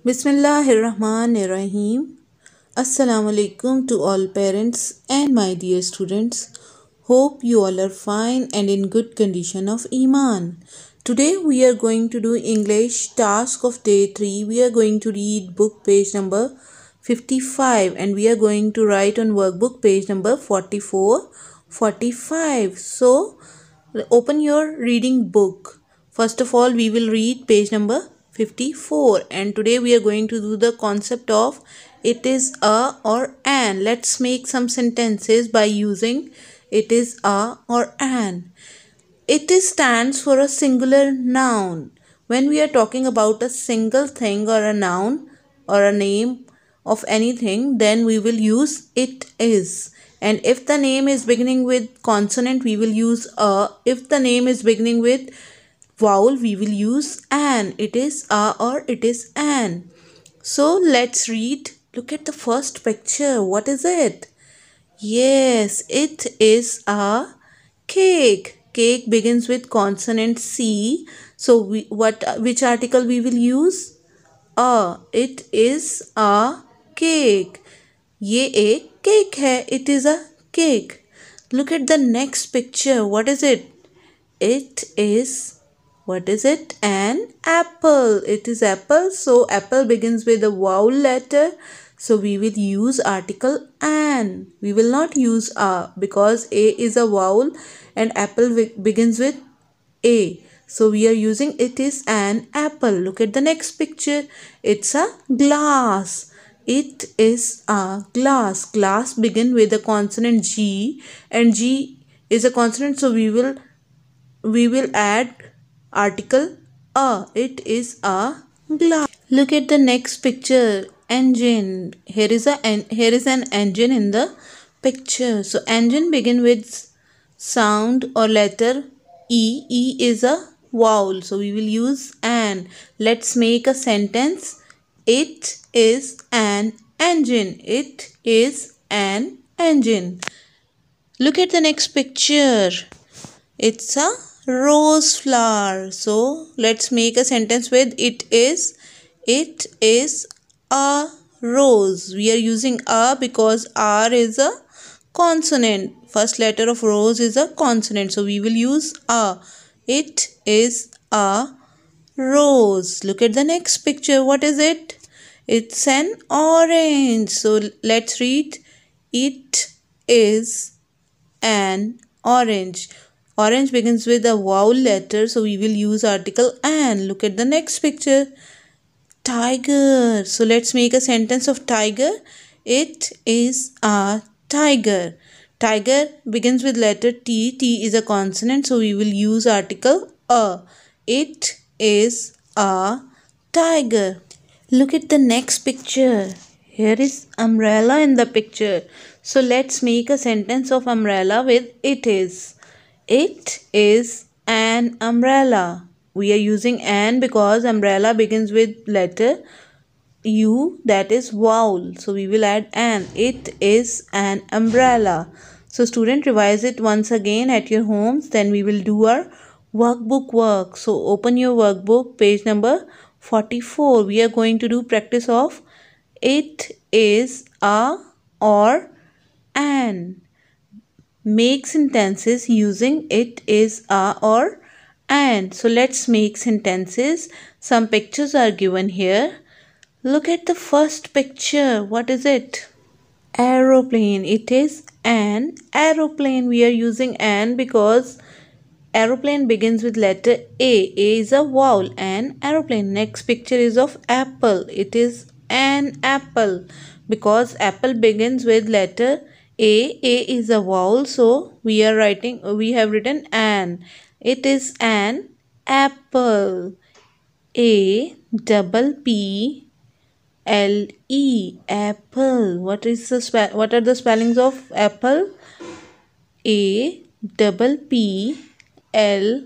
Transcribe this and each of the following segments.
Bismillahirrahmanirrahim. Assalamu alaikum to all parents and my dear students. Hope you all are fine and in good condition of Iman. Today we are going to do English task of day 3. We are going to read book page number 55 and we are going to write on workbook page number 44, 45. So open your reading book. First of all, we will read page number 54 and today we are going to do the concept of it is a or an. Let's make some sentences by using it is a or an. It is stands for a singular noun. When we are talking about a single thing or a noun or a name of anything, then we will use it is. And if the name is beginning with consonant, we will use a. If the name is beginning with vowel, we will use an. It is a or it is an. So let's read. Look at the first picture. What is it? Yes, it is a cake. Cake begins with consonant C. So which article we will use? A. It is a cake. ये एक cake है. It is a cake. Look at the next picture. What is it? It is, what is it? An apple. It is apple. So apple begins with a vowel letter. So we will use article an. We will not use a because a is a vowel and apple begins with a. So we are using it is an apple. Look at the next picture. It's a glass. It is a glass. Glass begin with the consonant G and G is a consonant, so we will add article a. It is a glass. Look at the next picture. Engine. Here is an engine in the picture. So engine begin with sound or letter E. E is a vowel. So we will use an. Let's make a sentence. It is an engine. It is an engine. Look at the next picture. It's a rose flower. So let's make a sentence with it is. It is a rose. We are using a because R is a consonant. First letter of rose is a consonant. So we will use a. It is a rose. Look at the next picture. What is it? It's an orange. So let's read. It is an orange. Orange begins with a vowel letter, so we will use article an. Look at the next picture. Tiger. So let's make a sentence of tiger. It is a tiger. Tiger begins with letter T. T is a consonant, so we will use article a. It is a tiger. Look at the next picture. Here is umbrella in the picture. So let's make a sentence of umbrella with it is. It is an umbrella. We are using an because umbrella begins with letter U, that is vowel. So we will add an. It is an umbrella. So student, revise it once again at your homes. Then we will do our workbook work. So open your workbook page number 44. We are going to do practice of it is a or an. Make sentences using it is a or an. So let's make sentences. Some pictures are given here. Look at the first picture. What is it? Aeroplane. It is an aeroplane. We are using an because aeroplane begins with letter A. A is a vowel. An aeroplane. Next picture is of apple. It is an apple because apple begins with letter A. A is a vowel. So we have written an. It is an apple. A double P L E, apple. What are the spellings of apple? A double P L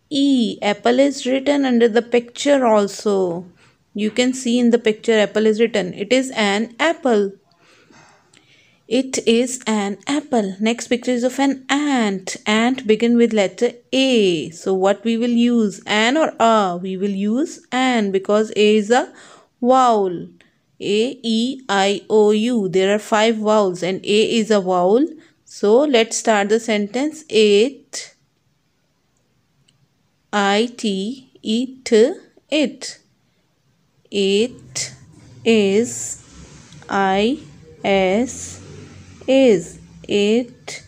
E. Apple is written under the picture also. You can see in the picture apple is written. It is an apple. It is an apple. Next picture is of an ant. Ant begin with letter A. So what we will use? An or a? We will use an because A is a Vowel. A, E, I, O, U. There are 5 vowels and A is a vowel. So let's start the sentence. It, it. It is, is. It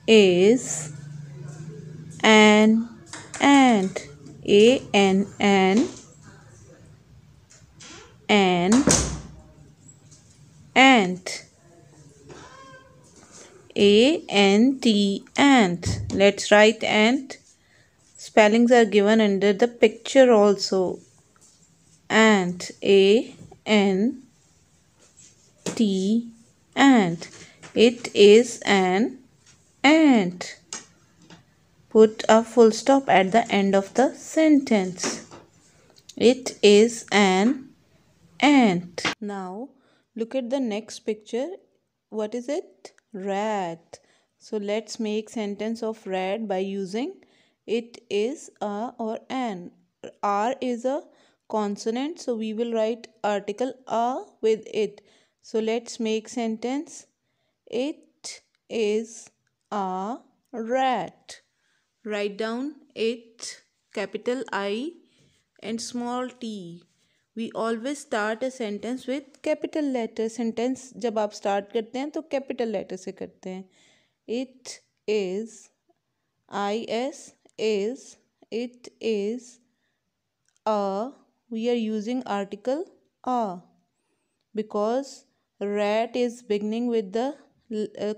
is an ant. A-N-N, an ant. A-N-T, ant. Let's write ant. Spellings are given under the picture also. Ant. A-N-T, ant. It is an ant. Put a full stop at the end of the sentence. It is an ant. Now look at the next picture. What is it? Rat. So let's make sentence of rat by using it is a or an. R is a consonant, so we will write article a with it. So let's make sentence. It is a rat. Write down it, capital I and small t. We always start a sentence with capital letter. Sentence जब आप start करते हैं तो capital letter से करते हैं. It is, is, it is a. We are using article a because rat is beginning with the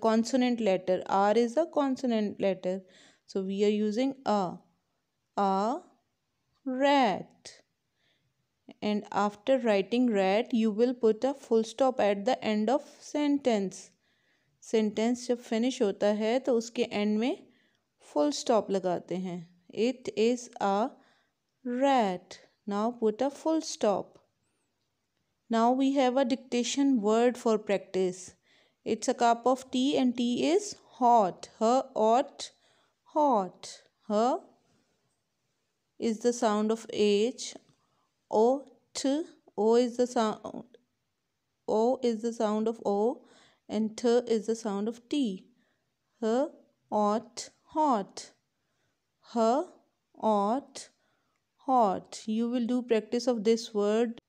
consonant letter. R is a consonant letter. So we are using a rat. And after writing rat, you will put a full stop at the end of sentence. Sentence जब finish होता है तो उसके end में full stop लगाते हैं. It is a rat. Now put a full stop. Now we have a dictation word for practice. It's a cup of tea and tea is hot. Hot. Her is the sound of H. O is the sound. O is the sound of O, and T is the sound of T. Her hot. Her hot. You will do practice of this word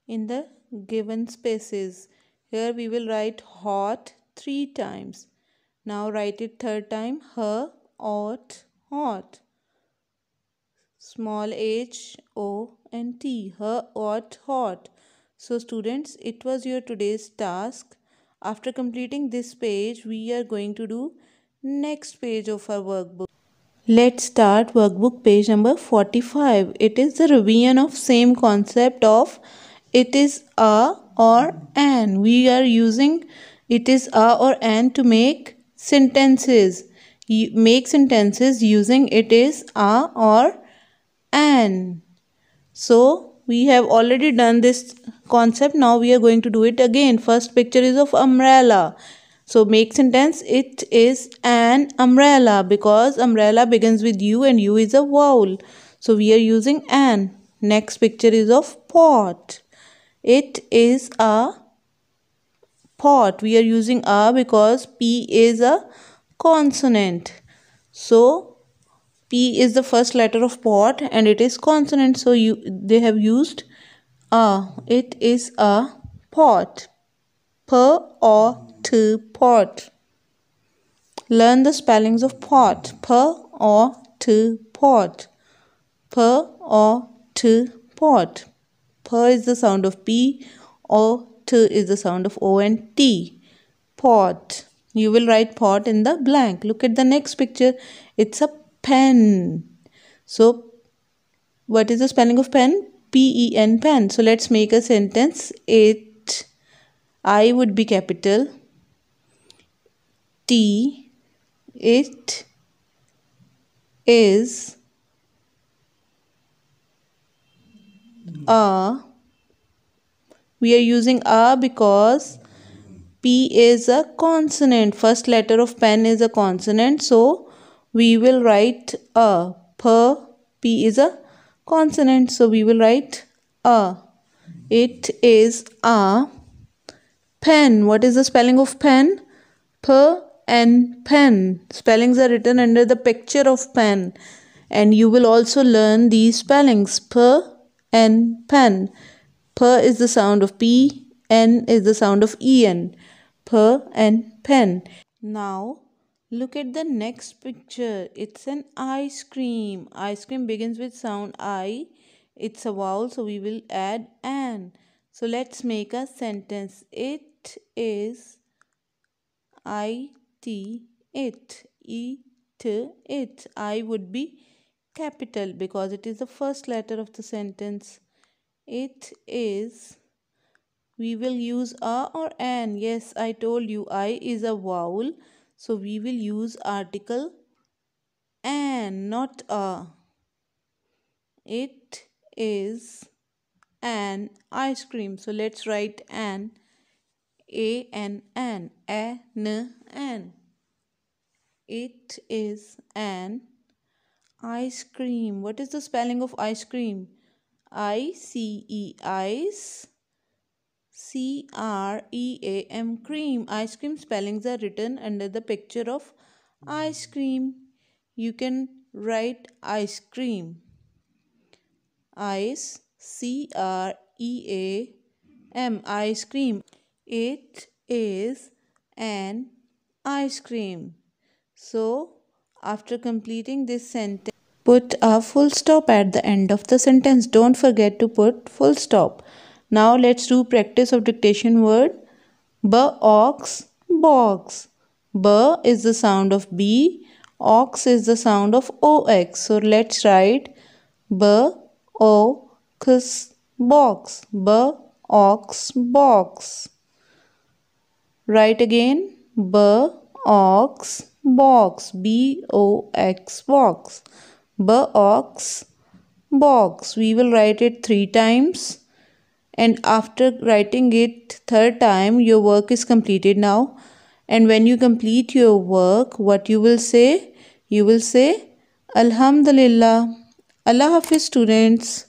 in the given spaces. Here we will write hot 3 times. Now write it third time. Her hot. Small h, o and t. Her hot. So students, it was your today's task. After completing this page, we are going to do next page of our workbook. Let's start workbook page number 45. It is the revision of same concept of it is a or an. We are using it is a or an to make sentences. Make sentences using it is a or an. So we have already done this concept. Now we are going to do it again. First picture is of umbrella. So make sentence it is an umbrella because umbrella begins with U and U is a vowel. So we are using an. Next picture is of pot. It is a pot. We are using a because P is a consonant. So P is the first letter of pot and it is consonant. So they have used a. It is a pot. Pot. Learn the spellings of pot. Pot. Pot. P is the sound of P. T is the sound of O and T. Pot. You will write pot in the blank. Look at the next picture. It's a pen. So what is the spelling of pen? P-E-N, pen. So let's make a sentence. It, I would be capital. T, it is a. We are using a because P is a consonant. First letter of pen is a consonant. So we will write a. P is a consonant. So we will write a. It is a pen. What is the spelling of pen? P and pen. Spellings are written under the picture of pen. And you will also learn these spellings. P and pen. P is the sound of P. N is the sound of EN. P and pen. Now look at the next picture. It's an ice cream. Ice cream begins with sound I. It's a vowel, so we will add an. So let's make a sentence. It is it. It. I would be capital because it is the first letter of the sentence. It is. We will use a or an. Yes, I told you I is a vowel. So we will use article an, not a. It is an ice cream. So let's write an. An. An. It is an ice cream. What is the spelling of ice cream? I-C-E, ice. C-R-E-A-M, cream. Ice cream spellings are written under the picture of ice cream. You can write ice cream. Ice, C-R-E-A-M, ice cream. It is an ice cream. So, after completing this sentence, put a full stop at the end of the sentence. Don't forget to put full stop. Now let's do practice of dictation word. Ox, box. B is the sound of B. Ox is the sound of OX. So let's write B-O-X, box. B-Ox, box. Write again. B-Ox, box. B-O-X, box. B-Ox, box. We will write it 3 times. And after writing it 3rd time, your work is completed now. And when you complete your work, what you will say? You will say, Alhamdulillah. Allah Hafiz, students.